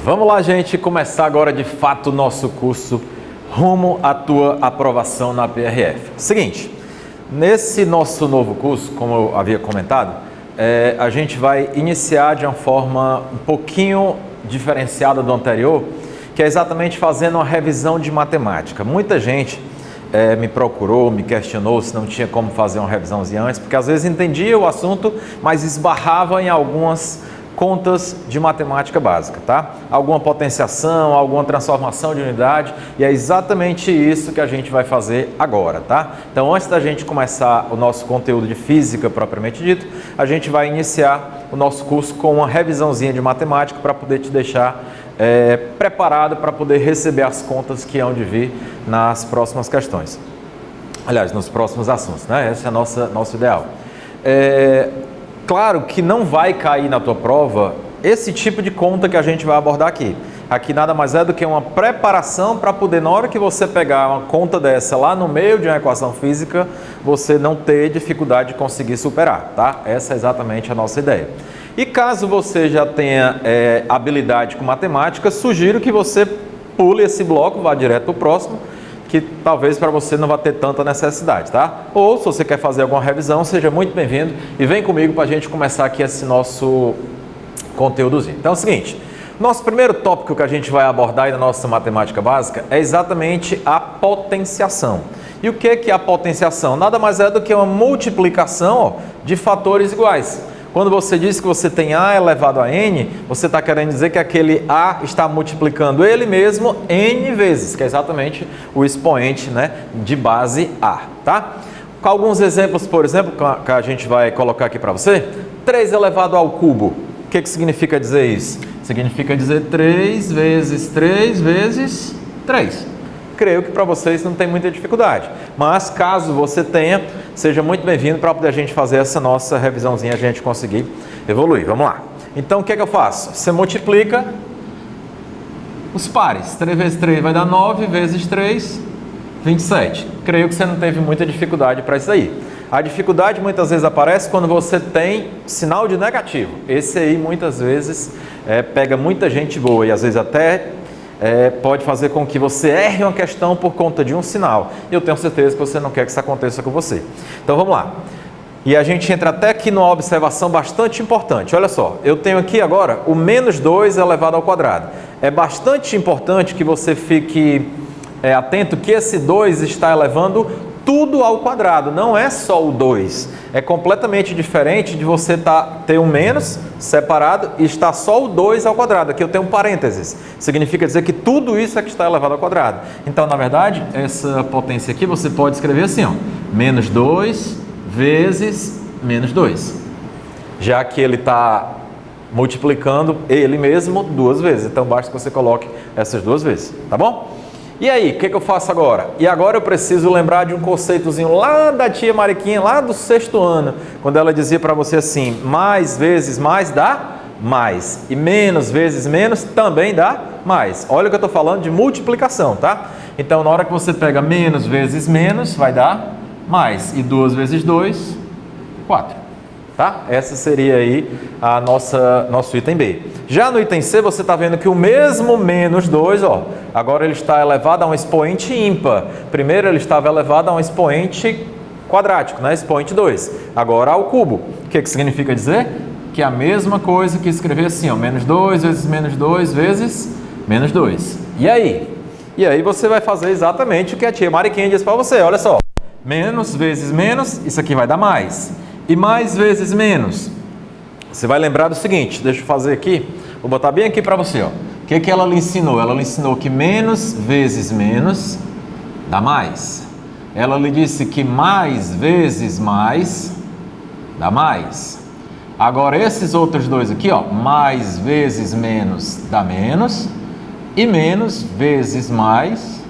Vamos lá, gente, começar agora de fato o nosso curso rumo à tua aprovação na PRF. Seguinte, nesse nosso novo curso, como eu havia comentado, a gente vai iniciar de uma forma um pouquinho diferenciada do anterior, que é exatamente fazendo uma revisão de matemática. Muita gente me procurou, me questionou se não tinha como fazer uma revisãozinha antes, porque às vezes entendia o assunto, mas esbarrava em algumas contas de matemática básica, tá? Alguma potenciação, alguma transformação de unidade, e é exatamente isso que a gente vai fazer agora, tá? Então, antes da gente começar o nosso conteúdo de física propriamente dito, a gente vai iniciar o nosso curso com uma revisãozinha de matemática para poder te deixar preparado para poder receber as contas que hão de vir nas próximas questões. Aliás, nos próximos assuntos, né? Esse é nosso ideal. Claro que não vai cair na tua prova esse tipo de conta que a gente vai abordar aqui. Aqui nada mais é do que uma preparação para poder, na hora que você pegar uma conta dessa lá no meio de uma equação física, você não ter dificuldade de conseguir superar, tá? Essa é exatamente a nossa ideia. E caso você já tenha habilidade com matemática, sugiro que você pule esse bloco, vá direto para o próximo, que talvez para você não vá ter tanta necessidade, tá? Ou se você quer fazer alguma revisão, seja muito bem-vindo e vem comigo para a gente começar aqui esse nosso conteúdozinho. Então é o seguinte, nosso primeiro tópico que a gente vai abordar aí na nossa matemática básica é exatamente a potenciação. E o que é a potenciação? Nada mais é do que uma multiplicação de fatores iguais. Quando você diz que você tem A elevado a N, você está querendo dizer que aquele A está multiplicando ele mesmo N vezes, que é exatamente o expoente, né, de base A, tá? Com alguns exemplos, por exemplo, que a gente vai colocar aqui para você, 3 elevado ao cubo. O que significa dizer isso? Significa dizer 3 vezes 3 vezes 3. Creio que para vocês não tem muita dificuldade, mas caso você tenha, seja muito bem-vindo para poder a gente fazer essa nossa revisãozinha, a gente conseguir evoluir. Vamos lá. Então, o que é que eu faço? Você multiplica os pares. 3 vezes 3 vai dar 9, vezes 3, 27. Creio que você não teve muita dificuldade para isso aí. A dificuldade muitas vezes aparece quando você tem sinal de negativo. Esse aí muitas vezes pega muita gente boa e às vezes até pode fazer com que você erre uma questão por conta de um sinal. E eu tenho certeza que você não quer que isso aconteça com você. Então vamos lá. E a gente entra até aqui numa observação bastante importante. Olha só, eu tenho aqui agora o menos 2 elevado ao quadrado. É bastante importante que você fique atento que esse 2 está elevando tudo ao quadrado, não é só o 2. É completamente diferente de você ter um menos separado e está só o 2 ao quadrado. Aqui eu tenho um parênteses. Significa dizer que tudo isso é que está elevado ao quadrado. Então, na verdade, essa potência aqui você pode escrever assim, ó, menos 2 vezes menos 2. Já que ele está multiplicando ele mesmo 2 vezes. Então, basta que você coloque essas 2 vezes, tá bom? E aí, o que eu faço agora? E agora eu preciso lembrar de um conceitozinho lá da tia Mariquinha, lá do 6º ano, quando ela dizia para você assim, mais vezes mais dá mais, e menos vezes menos também dá mais. Olha o que eu estou falando de multiplicação, tá? Então, na hora que você pega menos vezes menos, vai dar mais, e 2 vezes 2, 4. Tá? Essa seria aí a nosso item B. Já no item C, você está vendo que o mesmo menos 2, ó, agora ele está elevado a um expoente ímpar. Primeiro ele estava elevado a um expoente quadrático, né? Expoente 2. Agora ao cubo. O que significa dizer? Que é a mesma coisa que escrever assim, ó, menos 2 vezes menos 2 vezes menos 2. E aí? E aí você vai fazer exatamente o que a tia Mariquinha disse para você. Olha só, menos vezes menos, isso aqui vai dar mais. E mais vezes menos, você vai lembrar do seguinte, deixa eu fazer aqui, vou botar bem aqui para você, ó. O que ela lhe ensinou? Ela lhe ensinou que menos vezes menos dá mais. Ela lhe disse que mais vezes mais dá mais. Agora esses outros dois aqui, ó, mais vezes menos dá menos e menos vezes mais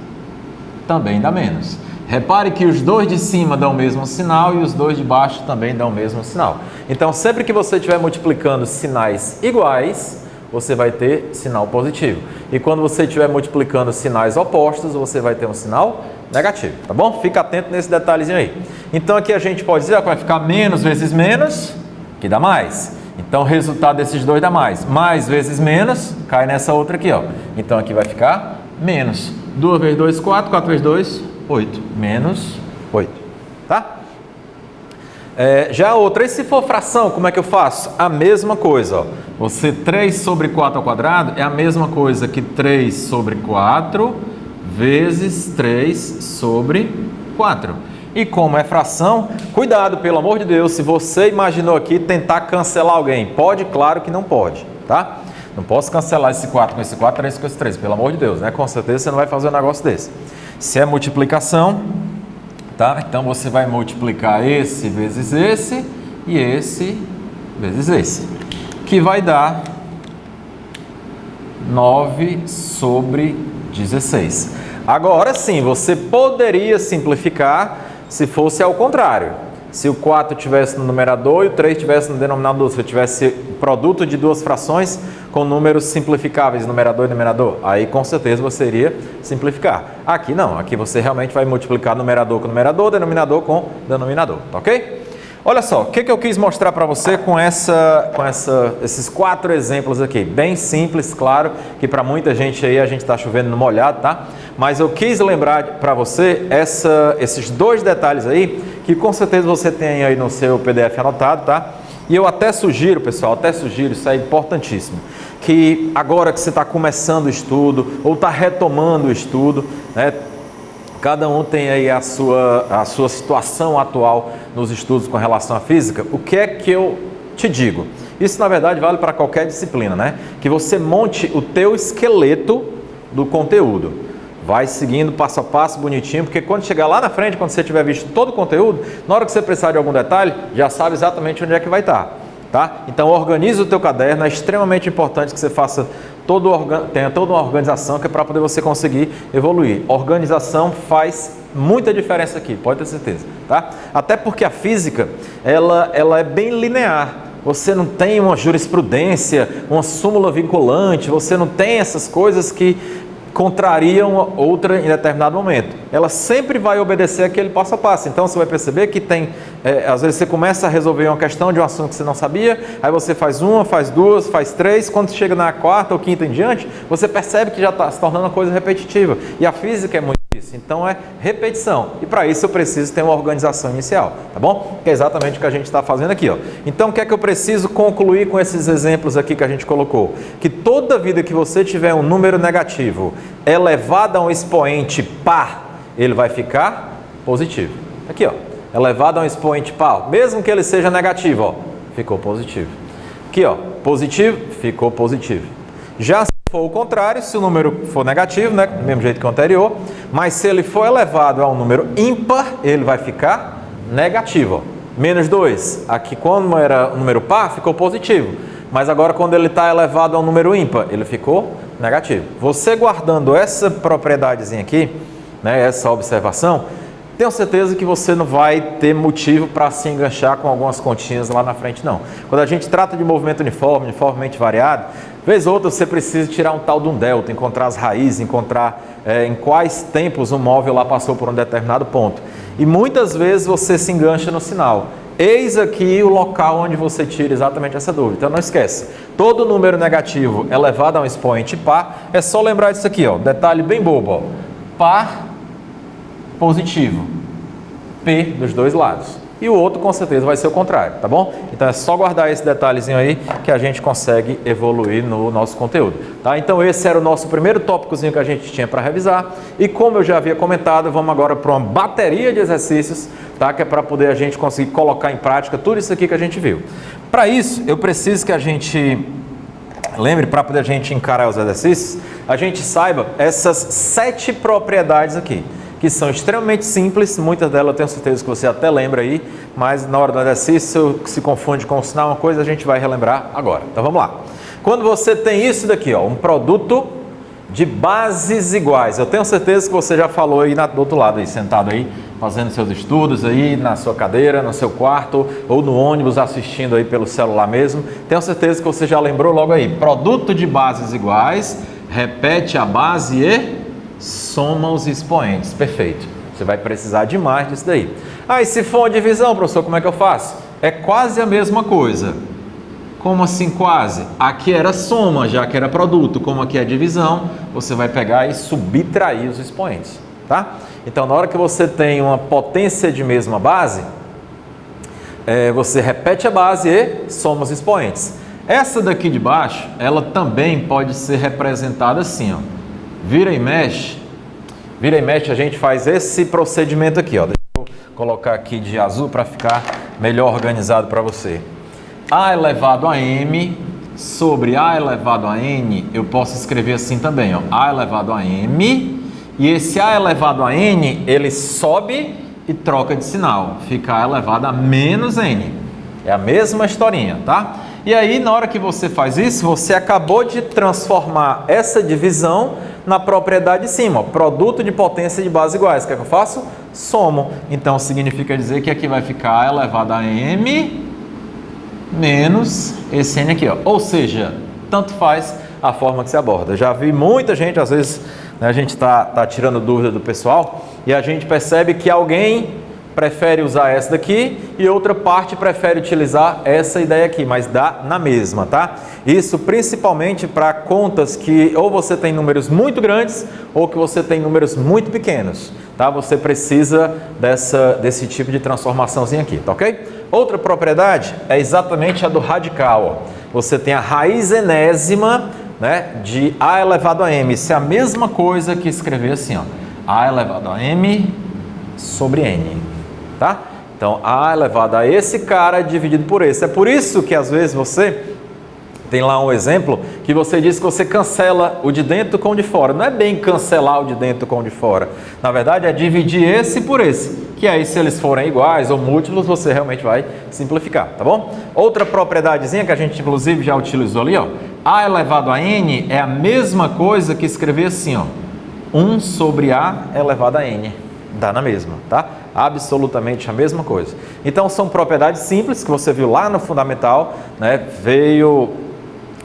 também dá menos. Repare que os dois de cima dão o mesmo sinal e os dois de baixo também dão o mesmo sinal. Então, sempre que você estiver multiplicando sinais iguais, você vai ter sinal positivo. E quando você estiver multiplicando sinais opostos, você vai ter um sinal negativo, tá bom? Fica atento nesse detalhezinho aí. Então, aqui a gente pode dizer que vai ficar menos vezes menos, que dá mais. Então, o resultado desses dois dá mais. Mais vezes menos, cai nessa outra aqui, ó. Então, aqui vai ficar menos. 2 vezes 2, 4. 4 vezes 2, 8. Menos 8. Tá? Já a outra, e se for fração, como é que eu faço? A mesma coisa, ó. Você 3 sobre 4 ao quadrado é a mesma coisa que 3 sobre 4 vezes 3 sobre 4. E como é fração, cuidado, pelo amor de Deus, se você imaginou aqui tentar cancelar alguém, pode? Claro que não pode, tá? Não posso cancelar esse 4 com esse 4, 3 com esse 3, pelo amor de Deus, né? Com certeza você não vai fazer um negócio desse. Se é multiplicação, tá? Então você vai multiplicar esse vezes esse e esse vezes esse, que vai dar 9 sobre 16. Agora sim, você poderia simplificar se fosse ao contrário. Se o 4 estivesse no numerador e o 3 estivesse no denominador, se eu tivesse produto de duas frações com números simplificáveis, numerador e denominador, aí com certeza você iria simplificar. Aqui não, aqui você realmente vai multiplicar numerador com numerador, denominador com denominador, tá ok? Olha só, o que eu quis mostrar para você com esses 4 exemplos aqui. Bem simples, claro, que para muita gente aí a gente está chovendo no molhado, tá? Mas eu quis lembrar para você esses 2 detalhes aí, que com certeza você tem aí no seu PDF anotado, tá? E eu até sugiro, pessoal, isso é importantíssimo, que agora que você está começando o estudo, ou está retomando o estudo, né? Cada um tem aí a sua situação atual nos estudos com relação à física. O que é que eu te digo? Isso, na verdade, vale para qualquer disciplina, né? Que você monte o teu esqueleto do conteúdo. Vai seguindo passo a passo, bonitinho, porque quando chegar lá na frente, quando você tiver visto todo o conteúdo, na hora que você precisar de algum detalhe, já sabe exatamente onde é que vai estar, tá? Então, organize o teu caderno, é extremamente importante que você tenha toda uma organização que é para poder você conseguir evoluir. Organização faz muita diferença aqui, pode ter certeza, tá? Até porque a física, ela é bem linear. Você não tem uma jurisprudência, uma súmula vinculante, você não tem essas coisas que contrariam outra em determinado momento. Ela sempre vai obedecer aquele passo a passo. Então você vai perceber que às vezes você começa a resolver uma questão de um assunto que você não sabia, aí você faz uma, faz duas, faz três, quando chega na quarta ou quinta em diante, você percebe que já está se tornando uma coisa repetitiva. E a física é muito isso, então é repetição. E para isso eu preciso ter uma organização inicial, tá bom? Que é exatamente o que a gente está fazendo aqui, ó. Então o que é que eu preciso concluir com esses exemplos aqui que a gente colocou? Que toda vida que você tiver um número negativo elevado a um expoente par, ele vai ficar positivo. Aqui, ó, elevado a um expoente par, mesmo que ele seja negativo, ó, ficou positivo. Aqui, ó, positivo, ficou positivo. Já se for o contrário, se o número for negativo, né, do mesmo jeito que o anterior, mas se ele for elevado a um número ímpar, ele vai ficar negativo, ó. Menos 2, aqui quando era um número par, ficou positivo. Mas agora quando ele está elevado a um número ímpar, ele ficou negativo. Você guardando essa propriedadezinha aqui, né, essa observação, tenho certeza que você não vai ter motivo para se enganchar com algumas continhas lá na frente, não. Quando a gente trata de movimento uniformemente variado, vez ou outra você precisa tirar um tal de um delta, encontrar as raízes, encontrar em quais tempos um móvel lá passou por um determinado ponto. E muitas vezes você se engancha no sinal. Eis aqui o local onde você tira exatamente essa dúvida. Então não esquece, todo número negativo elevado a um expoente par, é só lembrar disso aqui, ó, detalhe bem bobo, ó. Par positivo, P dos dois lados. E o outro com certeza vai ser o contrário, tá bom? Então é só guardar esse detalhezinho aí que a gente consegue evoluir no nosso conteúdo, tá? Então esse era o nosso primeiro tópicozinho que a gente tinha para revisar. E como eu já havia comentado, vamos agora para uma bateria de exercícios, tá? Que é para poder a gente conseguir colocar em prática tudo isso aqui que a gente viu. Para isso, eu preciso que a gente lembre, para poder a gente encarar os exercícios, a gente saiba essas 7 propriedades aqui, que são extremamente simples, muitas delas eu tenho certeza que você até lembra aí, mas na hora do exercício se confunde com o sinal, uma coisa a gente vai relembrar agora. Então vamos lá. Quando você tem isso daqui, ó, um produto de bases iguais, eu tenho certeza que você já falou aí do outro lado, aí, sentado aí, fazendo seus estudos aí na sua cadeira, no seu quarto, ou no ônibus assistindo aí pelo celular mesmo, tenho certeza que você já lembrou logo aí, produto de bases iguais, repete a base e soma os expoentes. Perfeito. Você vai precisar de mais disso daí. Ah, e se for uma divisão, professor, como é que eu faço? É quase a mesma coisa. Como assim quase? Aqui era soma, já que era produto. Como aqui é divisão, você vai pegar e subtrair os expoentes, tá? Então, na hora que você tem uma potência de mesma base, você repete a base e soma os expoentes. Essa daqui de baixo, ela também pode ser representada assim, ó. Vira e mexe, a gente faz esse procedimento aqui, ó. Deixa eu colocar aqui de azul para ficar melhor organizado para você. A elevado a m sobre A elevado a n, eu posso escrever assim também, ó. A elevado a m, e esse A elevado a n, ele sobe e troca de sinal. Fica A elevado a menos n. É a mesma historinha, tá? E aí, na hora que você faz isso, você acabou de transformar essa divisão na propriedade de cima, ó, produto de potência de bases iguais. O que é que eu faço? Somo. Então, significa dizer que aqui vai ficar A elevado a m menos esse n aqui, ó. Ou seja, tanto faz a forma que se aborda. Já vi muita gente, às vezes, né, a gente tá tirando dúvida do pessoal e a gente percebe que alguém prefere usar essa daqui e outra parte prefere utilizar essa ideia aqui, mas dá na mesma, tá? Isso principalmente para contas que ou você tem números muito grandes ou que você tem números muito pequenos, tá? Você precisa desse tipo de transformaçãozinha aqui, tá ok? Outra propriedade é exatamente a do radical, ó. Você tem a raiz enésima, né, de A elevado a m. Isso é a mesma coisa que escrever assim, ó. A elevado a m sobre n. Tá? Então, A elevado a esse cara dividido por esse. É por isso que às vezes você tem lá um exemplo que você diz que você cancela o de dentro com o de fora. Não é bem cancelar o de dentro com o de fora. Na verdade, é dividir esse por esse. Que aí, se eles forem iguais ou múltiplos, você realmente vai simplificar, tá bom? Outra propriedadezinha que a gente, inclusive, já utilizou ali, ó. A elevado a n é a mesma coisa que escrever assim, ó. 1 sobre A elevado a n. Dá na mesma, tá? Absolutamente a mesma coisa. Então, são propriedades simples que você viu lá no fundamental, né? Veio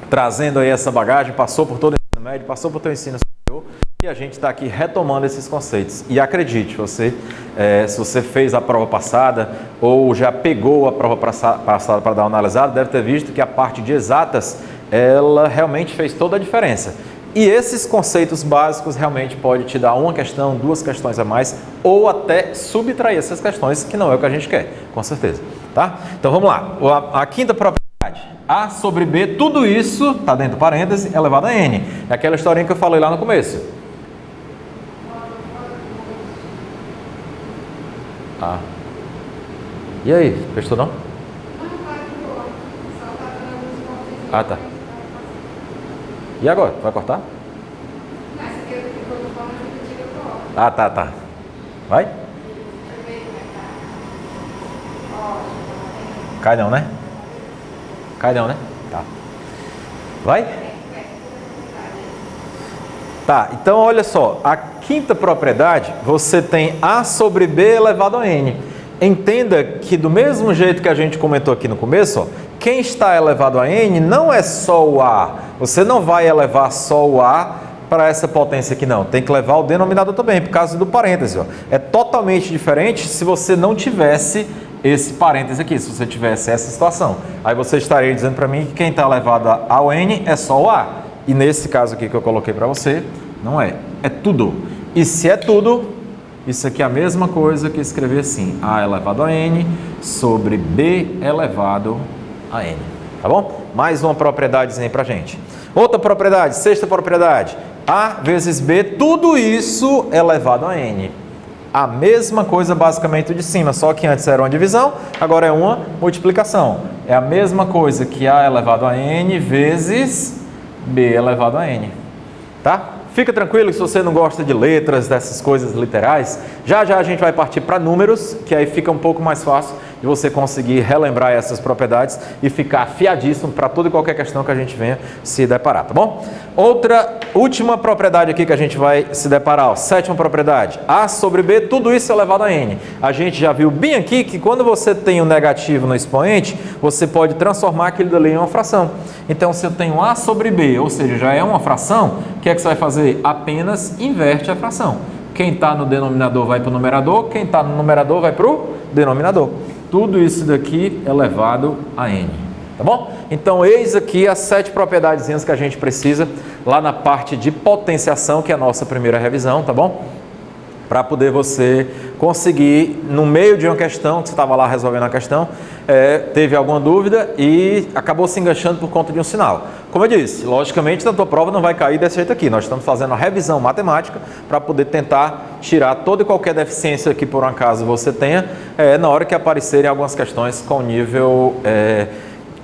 trazendo aí essa bagagem, passou por todo o ensino médio, passou por todo o ensino superior e a gente está aqui retomando esses conceitos. E acredite, você, se você fez a prova passada ou já pegou a prova passada para dar uma analisada, deve ter visto que a parte de exatas, ela realmente fez toda a diferença. E esses conceitos básicos realmente pode te dar uma questão, duas questões a mais, ou até subtrair essas questões, que não é o que a gente quer, com certeza, tá? Então vamos lá, a quinta propriedade, A sobre B, tudo isso, tá dentro do parêntese, elevado a n. É aquela historinha que eu falei lá no começo. Ah. E aí, prestou não? Ah, tá. E agora? Vai cortar? Ah, tá. Vai? Cai não, né? Tá. Vai? Tá, então olha só. A quinta propriedade, você tem A sobre B elevado a n. Entenda que do mesmo jeito que a gente comentou aqui no começo, ó, quem está elevado a n não é só o A. Você não vai elevar só o A para essa potência aqui, não. Tem que levar o denominador também, por causa do parêntese. Ó. É totalmente diferente se você não tivesse esse parêntese aqui, se você tivesse essa situação. Aí você estaria dizendo para mim que quem está elevado ao n é só o A. E nesse caso aqui que eu coloquei para você, não é. É tudo. E se é tudo, isso aqui é a mesma coisa que escrever assim. A elevado a n sobre B elevado a n. Tá bom? Mais uma propriedadezinha pra gente. Outra propriedade, sexta propriedade. A vezes B, tudo isso elevado a n. A mesma coisa basicamente de cima, só que antes era uma divisão, agora é uma multiplicação. É a mesma coisa que A elevado a n vezes B elevado a n. Tá? Fica tranquilo que se você não gosta de letras, dessas coisas literais, já a gente vai partir para números, que aí fica um pouco mais fácil de você conseguir relembrar essas propriedades e ficar afiadíssimo para toda e qualquer questão que a gente venha se deparar, tá bom? Última propriedade aqui que a gente vai se deparar, ó, sétima propriedade, A sobre B, tudo isso elevado a n. A gente já viu bem aqui que quando você tem um negativo no expoente, você pode transformar aquilo dali em uma fração. Então, se eu tenho A sobre B, ou seja, já é uma fração, o que é que você vai fazer? Apenas inverte a fração. Quem está no denominador vai para o numerador, quem está no numerador vai para o denominador. Tudo isso daqui elevado a n, tá bom? Então, eis aqui as 7 propriedadezinhas que a gente precisa lá na parte de potenciação, que é a nossa primeira revisão, tá bom? Para poder você conseguir, no meio de uma questão, que você estava lá resolvendo a questão, teve alguma dúvida e acabou se enganchando por conta de um sinal. Como eu disse, logicamente a tua prova não vai cair desse jeito aqui. Nós estamos fazendo uma revisão matemática para poder tentar tirar toda e qualquer deficiência que por um acaso você tenha, na hora que aparecerem algumas questões com nível...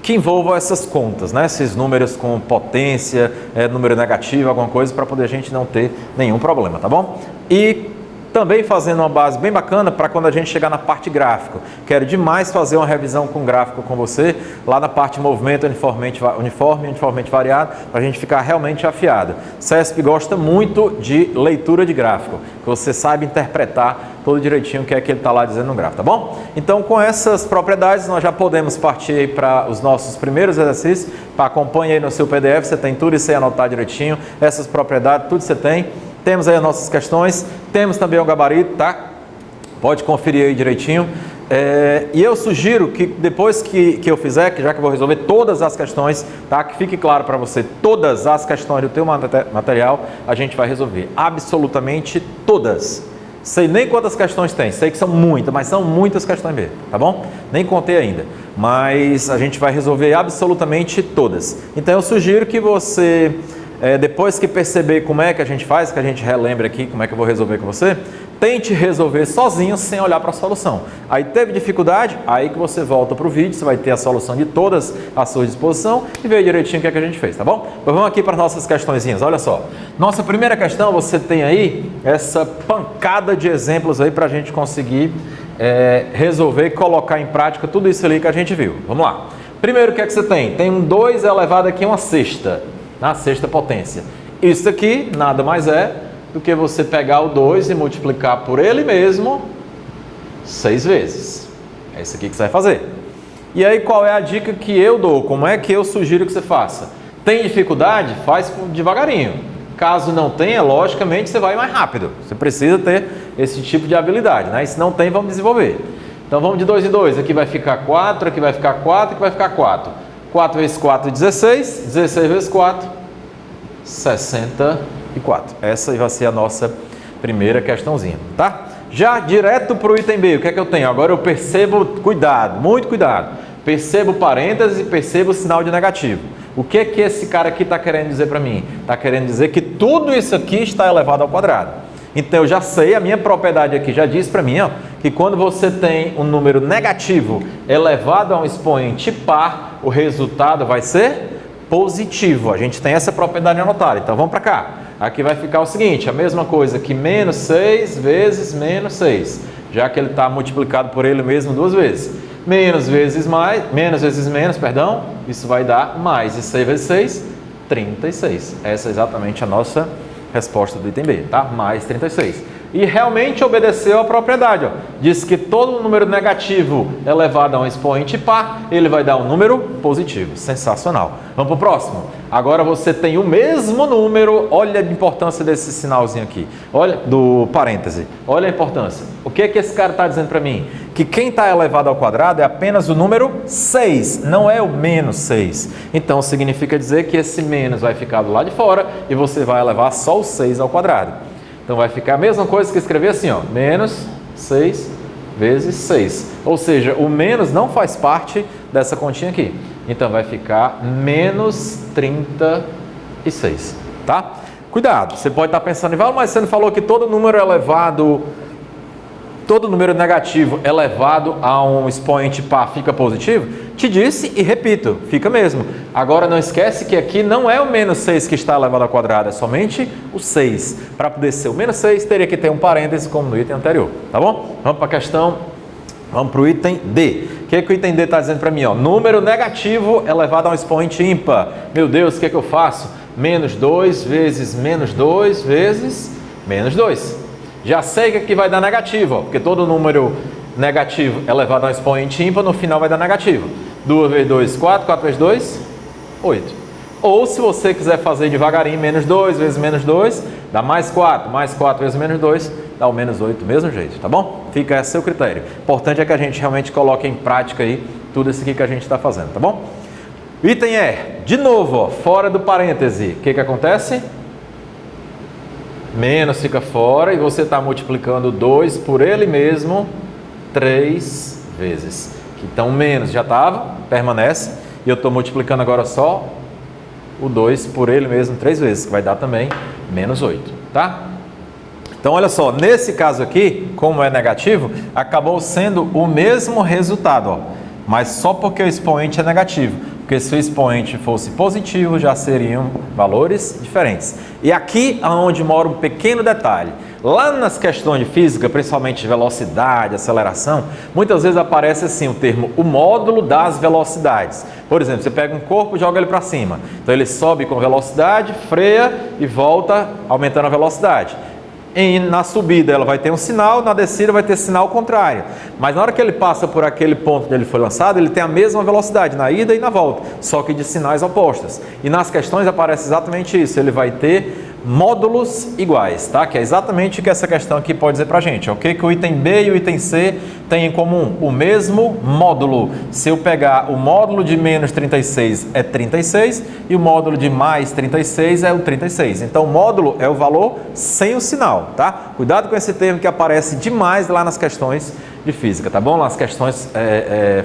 que envolvam essas contas, né? Esses números com potência, número negativo, alguma coisa, para poder a gente não ter nenhum problema, tá bom? E também fazendo uma base bem bacana para quando a gente chegar na parte gráfico. Quero demais fazer uma revisão com gráfico com você, lá na parte movimento uniformemente variado, para a gente ficar realmente afiado. CESP gosta muito de leitura de gráfico, que você saiba interpretar todo direitinho o que é que ele está lá dizendo no gráfico, tá bom? Então, com essas propriedades, nós já podemos partir para os nossos primeiros exercícios. Acompanhe aí no seu PDF, você tem tudo isso aí anotado direitinho, essas propriedades, tudo você tem. Temos aí as nossas questões, temos também o gabarito, tá? Pode conferir aí direitinho. E eu sugiro que depois que eu fizer, que já que eu vou resolver todas as questões, tá? Que fique claro para você, todas as questões do teu material, a gente vai resolver. Absolutamente todas. Sei nem quantas questões tem, sei que são muitas, mas são muitas questões mesmo, tá bom? Nem contei ainda, mas a gente vai resolver absolutamente todas. Então eu sugiro que você... depois que perceber como é que a gente faz, que a gente relembre aqui como é que eu vou resolver com você, tente resolver sozinho sem olhar para a solução. Aí teve dificuldade, aí que você volta para o vídeo, você vai ter a solução de todas à sua disposição e ver direitinho o que é que a gente fez, tá bom? Então vamos aqui para as nossas questõezinhas, olha só. Nossa primeira questão, você tem aí essa pancada de exemplos aí para a gente conseguir resolver e colocar em prática tudo isso ali que a gente viu. Vamos lá. Primeiro, o que é que você tem? Tem um 2 elevado aqui a uma sexta. Na sexta potência. Isso aqui nada mais é do que você pegar o 2 e multiplicar por ele mesmo 6 vezes. É isso aqui que você vai fazer. E aí qual é a dica que eu dou? Como é que eu sugiro que você faça? Tem dificuldade? Faz devagarinho. Caso não tenha, logicamente você vai mais rápido. Você precisa ter esse tipo de habilidade, né? E se não tem, vamos desenvolver. Então vamos de 2 em 2. Aqui vai ficar 4, aqui vai ficar 4, aqui vai ficar 4. 4 vezes 4, 16. 16 vezes 4, 64. Essa vai ser a nossa primeira questãozinha, tá? Já direto para o item B, o que é que eu tenho? Agora eu percebo, cuidado, muito cuidado. Percebo parênteses e percebo o sinal de negativo. O que é que esse cara aqui está querendo dizer para mim? Está querendo dizer que tudo isso aqui está elevado ao quadrado. Então eu já sei, a minha propriedade aqui já diz para mim, ó, que quando você tem um número negativo elevado a um expoente par, o resultado vai ser positivo. A gente tem essa propriedade anotada, então vamos para cá. Aqui vai ficar o seguinte, a mesma coisa que menos 6 vezes menos 6, já que ele está multiplicado por ele mesmo 2 vezes. Menos vezes menos, perdão, isso vai dar mais. E 6 vezes 6, 36. Essa é exatamente a nossa resposta do item B, tá? Mais 36. E realmente obedeceu a propriedade, ó. Diz que todo número negativo elevado a um expoente par, ele vai dar um número positivo. Sensacional. Vamos para o próximo. Agora você tem o mesmo número, olha a importância desse sinalzinho aqui. Olha, do parêntese. Olha a importância. O que é que esse cara está dizendo para mim? Que quem está elevado ao quadrado é apenas o número 6, não é o menos 6. Então significa dizer que esse menos vai ficar do lado de fora e você vai elevar só o 6 ao quadrado. Então vai ficar a mesma coisa que escrever assim, ó, menos 6 vezes 6. Ou seja, o menos não faz parte dessa continha aqui. Então vai ficar menos 36, tá? Cuidado, você pode estar pensando, mas você não falou que todo número elevado, todo número negativo elevado a um expoente par fica positivo? Te disse e repito, fica mesmo. Agora não esquece que aqui não é o menos 6 que está elevado ao quadrado, é somente o 6. Para poder ser o menos 6, teria que ter um parêntese como no item anterior, tá bom? Vamos para a questão, vamos para o item D. O que é que o item D está dizendo para mim? Ó? Número negativo elevado a um expoente ímpar. Meu Deus, o que é que eu faço? Menos 2 vezes menos 2 vezes menos 2. Já sei que aqui vai dar negativo, ó, porque todo número negativo elevado a um expoente ímpar, no final vai dar negativo. 2 vezes 2, 4, 4 vezes 2, 8. Ou se você quiser fazer devagarinho, menos 2 vezes menos 2, dá mais 4 vezes menos 2, dá o menos 8 do mesmo jeito, tá bom? Fica esse seu critério. O importante é que a gente realmente coloque em prática aí tudo isso aqui que a gente está fazendo, tá bom? Item E, de novo, ó, fora do parêntese, o que acontece? Menos fica fora e você está multiplicando 2 por ele mesmo 3 vezes. Então, menos já estava, permanece, e eu estou multiplicando agora só o 2 por ele mesmo 3 vezes, que vai dar também menos 8, tá? Então, olha só, nesse caso aqui, como é negativo, acabou sendo o mesmo resultado, ó, mas só porque o expoente é negativo. Porque se o expoente fosse positivo, já seriam valores diferentes. E aqui é onde mora um pequeno detalhe. Lá nas questões de física, principalmente de velocidade, aceleração, muitas vezes aparece assim o termo o módulo das velocidades. Por exemplo, você pega um corpo e joga ele para cima. Então ele sobe com velocidade, freia e volta aumentando a velocidade. E na subida ela vai ter um sinal, na descida vai ter sinal contrário. Mas na hora que ele passa por aquele ponto onde ele foi lançado, ele tem a mesma velocidade na ida e na volta, só que de sinais opostos. E nas questões aparece exatamente isso, ele vai ter módulos iguais, tá? Que é exatamente o que essa questão aqui pode dizer pra gente. O que o item B e o item C têm em comum? O mesmo módulo. Se eu pegar o módulo de menos 36 é 36 e o módulo de mais 36 é o 36. Então o módulo é o valor sem o sinal, tá? Cuidado com esse termo que aparece demais lá nas questões de física, tá bom? Nas questões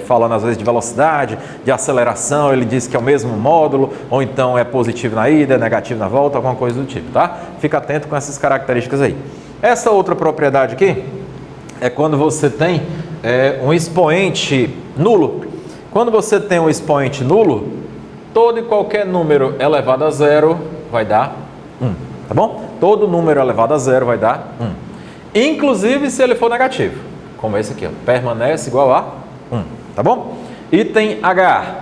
falando às vezes de velocidade, de aceleração, ele diz que é o mesmo módulo, ou então é positivo na ida, é negativo na volta, alguma coisa do tipo, tá? Fica atento com essas características aí. Essa outra propriedade aqui é quando você tem um expoente nulo. Quando você tem um expoente nulo, todo e qualquer número elevado a zero vai dar 1, tá bom? Todo número elevado a zero vai dar 1. Inclusive se ele for negativo. Como esse aqui, ó, permanece igual a 1, tá bom? Item H,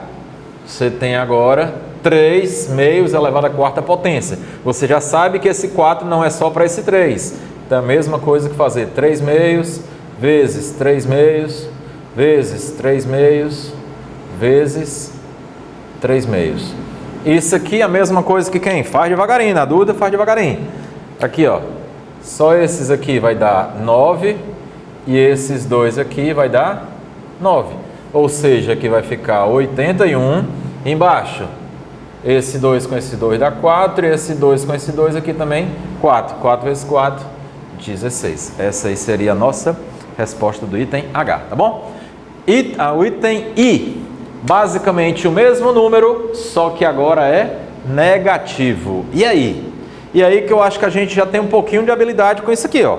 você tem agora 3 meios elevado à quarta potência. Você já sabe que esse 4 não é só para esse 3. Então é a mesma coisa que fazer 3 meios, vezes 3 meios, vezes 3 meios, vezes 3 meios. Isso aqui é a mesma coisa que quem? Faz devagarinho, na dúvida faz devagarinho. Aqui, ó, só esses aqui vai dar 9. E esses dois aqui vai dar 9. Ou seja, aqui vai ficar 81 embaixo. Esse 2 com esse 2 dá 4. E esse 2 com esse 2 aqui também 4. 4 vezes 4, 16. Essa aí seria a nossa resposta do item H, tá bom? E o item I. Basicamente o mesmo número, só que agora é negativo. E aí? E aí que eu acho que a gente já tem um pouquinho de habilidade com isso aqui, ó.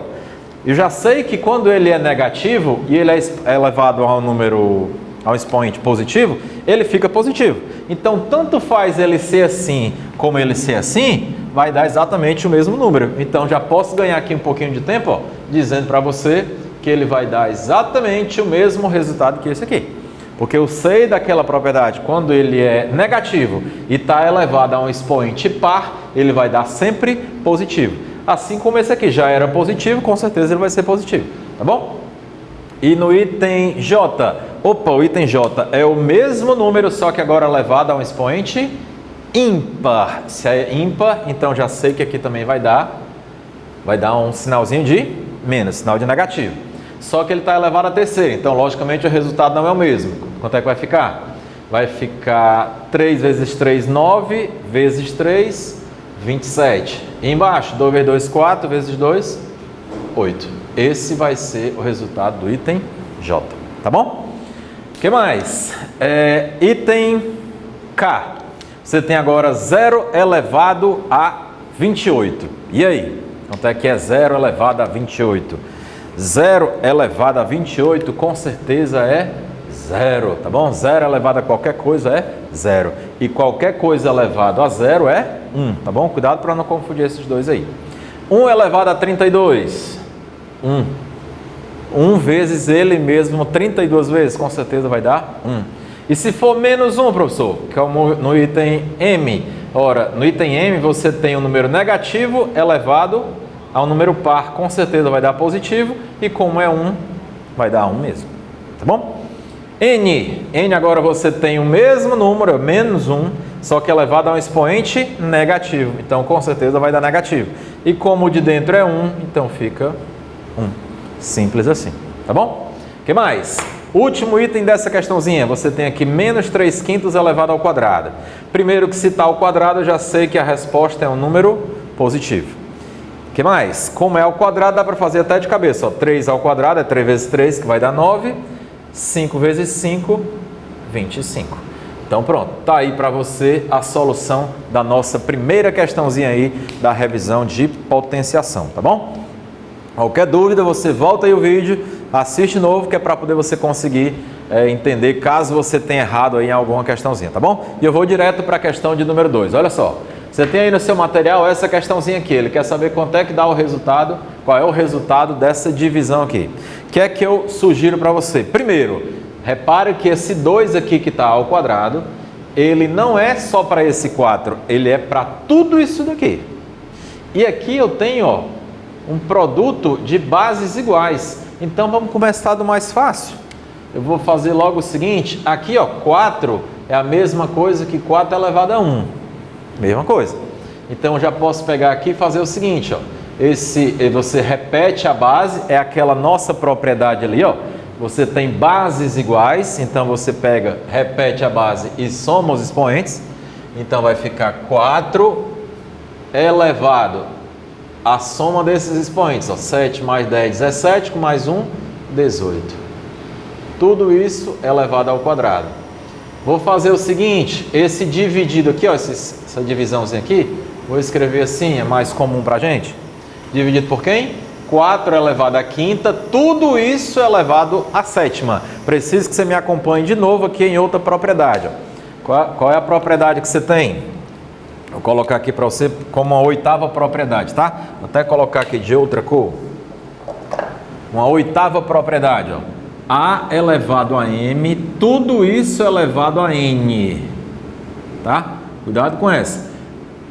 Eu já sei que quando ele é negativo e ele é elevado a um expoente positivo, ele fica positivo. Então, tanto faz ele ser assim como ele ser assim, vai dar exatamente o mesmo número. Então, já posso ganhar aqui um pouquinho de tempo, ó, dizendo para você que ele vai dar exatamente o mesmo resultado que esse aqui. Porque eu sei daquela propriedade, quando ele é negativo e está elevado a um expoente par, ele vai dar sempre positivo. Assim como esse aqui já era positivo, com certeza ele vai ser positivo, tá bom? E no item J, o item J é o mesmo número, só que agora elevado a um expoente ímpar. Se é ímpar, então já sei que aqui também vai dar um sinalzinho de menos, sinal de negativo. Só que ele está elevado a terceira, então logicamente o resultado não é o mesmo. Quanto é que vai ficar? Vai ficar 3 vezes 3, 9, vezes 3, 27. E embaixo, 2 vezes 2, 4, vezes 2, 8. Esse vai ser o resultado do item J, tá bom? O que mais? Item K. Você tem agora 0 elevado a 28. E aí? Quanto é que é 0 elevado a 28? 0 elevado a 28 com certeza é 0, tá bom? 0 elevado a qualquer coisa é 0. E qualquer coisa elevado a 0 é 1, tá bom? Cuidado para não confundir esses dois aí. 1 elevado a 32, 1. 1 vezes ele mesmo 32 vezes, com certeza vai dar 1. E se for menos 1, professor, que é no item M, ora, no item M você tem um número negativo elevado a um número par, com certeza vai dar positivo, e como é 1, vai dar 1 mesmo, tá bom? N agora você tem o mesmo número, menos 1, só que elevado a um expoente negativo, então com certeza vai dar negativo. E como o de dentro é 1, então fica 1. Simples assim, tá bom? O que mais? Último item dessa questãozinha, você tem aqui menos 3/5 elevado ao quadrado. Primeiro que se está ao quadrado, eu já sei que a resposta é um número positivo. O que mais? Como é ao quadrado, dá para fazer até de cabeça. Ó, 3 ao quadrado é 3 vezes 3, que vai dar 9. 5 vezes 5, 25. Então pronto, tá aí para você a solução da nossa primeira questãozinha aí da revisão de potenciação, tá bom? Qualquer dúvida, você volta aí o vídeo, assiste de novo, que é para poder você conseguir entender caso você tenha errado aí em alguma questãozinha, tá bom? E eu vou direto para a questão de número 2. Olha só, você tem aí no seu material essa questãozinha aqui, ele quer saber quanto é que dá o resultado, qual é o resultado dessa divisão aqui. O que é que eu sugiro para você? Primeiro, repare que esse 2 aqui que está ao quadrado, ele não é só para esse 4, ele é para tudo isso daqui. E aqui eu tenho, ó, um produto de bases iguais. Então vamos começar do mais fácil. Eu vou fazer logo o seguinte, aqui ó, 4 é a mesma coisa que 4 elevado a 1. Mesma coisa. Então eu já posso pegar aqui e fazer o seguinte, ó. Você repete a base, é aquela nossa propriedade ali, ó. Você tem bases iguais, então você pega, repete a base e soma os expoentes. Então vai ficar 4 elevado a soma desses expoentes, ó, 7 mais 10, 17, com mais 1, 18. Tudo isso elevado ao quadrado. Vou fazer o seguinte, esse dividido aqui, ó, essa divisãozinha aqui, vou escrever assim, é mais comum pra gente. Dividido por quem? 4 elevado à quinta, tudo isso elevado à sétima. Preciso que você me acompanhe de novo aqui em outra propriedade. Ó. Qual é a propriedade que você tem? Vou colocar aqui para você como a oitava propriedade, tá? Vou até colocar aqui de outra cor. Uma oitava propriedade, ó. A elevado a m, tudo isso elevado a n. Tá? Cuidado com essa.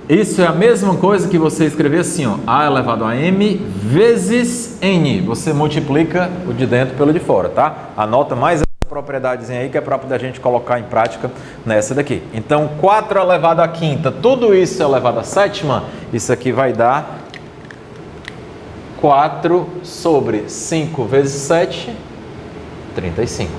Isso é a mesma coisa que você escrever assim, ó. A elevado a m vezes n. Você multiplica o de dentro pelo de fora, tá? Anota mais propriedadezinha aí que é para poder a gente colocar em prática nessa daqui. Então, 4 elevado à quinta, tudo isso elevado à sétima, isso aqui vai dar 4 sobre 5 vezes 7, 35.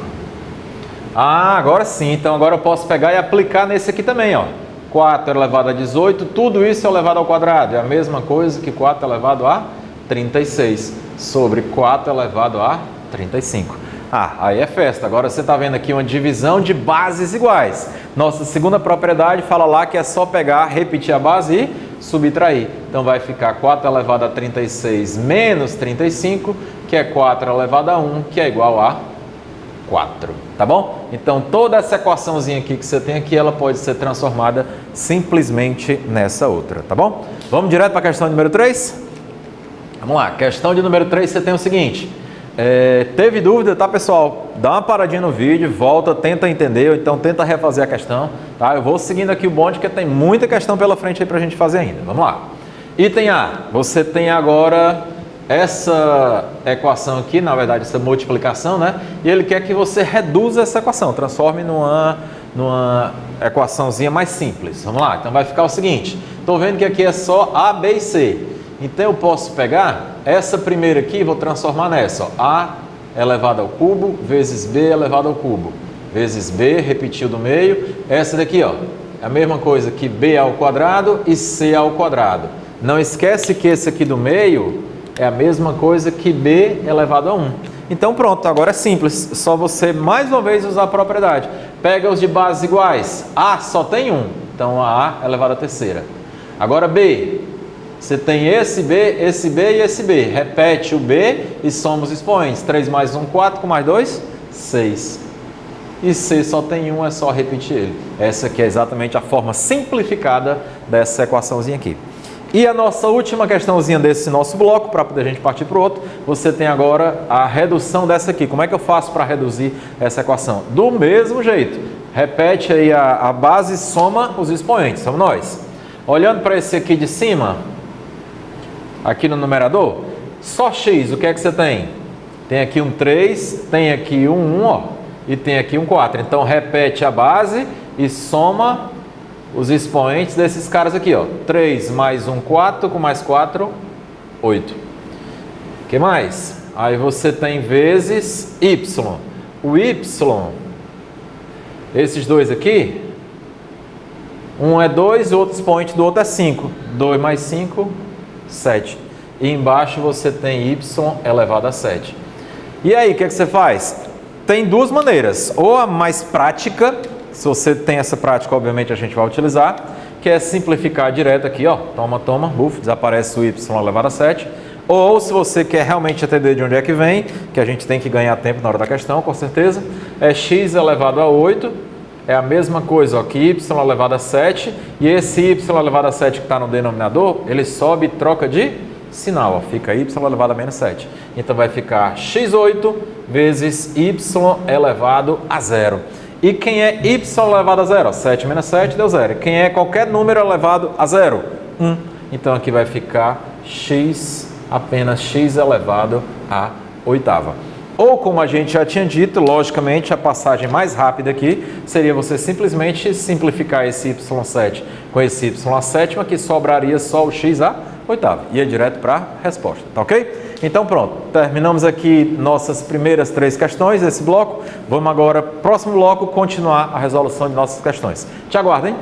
Ah, agora sim, então agora eu posso pegar e aplicar nesse aqui também, ó. 4 elevado a 18, tudo isso elevado ao quadrado, é a mesma coisa que 4 elevado a 36, sobre 4 elevado a 35. Ah, aí é festa. Agora você está vendo aqui uma divisão de bases iguais. Nossa segunda propriedade fala lá que é só pegar, repetir a base e subtrair. Então vai ficar 4 elevado a 36 menos 35, que é 4 elevado a 1, que é igual a 4. Tá bom? Então toda essa equaçãozinha aqui que você tem aqui, ela pode ser transformada simplesmente nessa outra. Tá bom? Vamos direto para a questão número 3? Vamos lá. Questão de número 3, você tem o seguinte... teve dúvida, tá, pessoal? Dá uma paradinha no vídeo, volta, tenta entender, ou então tenta refazer a questão, tá? Eu vou seguindo aqui o bonde, porque tem muita questão pela frente aí pra gente fazer ainda. Vamos lá. Item A, você tem agora essa equação aqui, na verdade, essa multiplicação, né? E ele quer que você reduza essa equação, transforme numa equaçãozinha mais simples. Vamos lá, então vai ficar o seguinte, tô vendo que aqui é só A, B e C. Então eu posso pegar essa primeira aqui e vou transformar nessa, ó, A elevado ao cubo vezes B elevado ao cubo, vezes B, repetiu do meio. Essa daqui, ó, é a mesma coisa que B ao quadrado e C ao quadrado. Não esquece que esse aqui do meio é a mesma coisa que B elevado a 1. Então pronto, agora é simples, só você mais uma vez usar a propriedade. Pega os de bases iguais, A só tem 1, então a A elevado à terceira. Agora B, você tem esse B e esse B. Repete o B e soma os expoentes. 3 mais 1, 4, com mais 2, 6. E C só tem 1, é só repetir ele. Essa aqui é exatamente a forma simplificada dessa equaçãozinha aqui. E a nossa última questãozinha desse nosso bloco, para poder a gente partir para o outro, você tem agora a redução dessa aqui. Como é que eu faço para reduzir essa equação? Do mesmo jeito. Repete aí a base e soma os expoentes. Somos nós. Olhando para esse aqui de cima... Aqui no numerador, só x, o que é que você tem? Tem aqui um 3, tem aqui um 1, ó, e tem aqui um 4. Então, repete a base e soma os expoentes desses caras aqui, ó. 3 mais 1, 4, com mais 4, 8. O que mais? Aí você tem vezes y. o y, esses dois aqui, um é 2 e o outro expoente do outro é 5. 2 mais 5, 7. E embaixo você tem y elevado a 7. E aí, o que você faz? Tem duas maneiras. Ou a mais prática, se você tem essa prática, obviamente a gente vai utilizar, que é simplificar direto aqui, ó. Toma, buf, desaparece o y elevado a 7. Ou se você quer realmente entender de onde é que vem, que a gente tem que ganhar tempo na hora da questão, com certeza, é x elevado a 8, é a mesma coisa ó, que y elevado a 7, e esse y elevado a 7 que está no denominador, ele sobe e troca de sinal, ó, fica y elevado a menos 7. Então vai ficar x8 vezes y elevado a 0. E quem é y elevado a 0? 7 menos 7 deu 0. Quem é qualquer número elevado a 0? 1. Então aqui vai ficar apenas x elevado a oitava. Ou como a gente já tinha dito, logicamente a passagem mais rápida aqui seria você simplesmente simplificar esse y7 com esse y a sétima, que sobraria só o x a oitava. Ia direto para a resposta, tá ok? Então pronto, terminamos aqui nossas primeiras 3 questões desse bloco. Vamos agora, próximo bloco, continuar a resolução de nossas questões. Te aguardo, hein?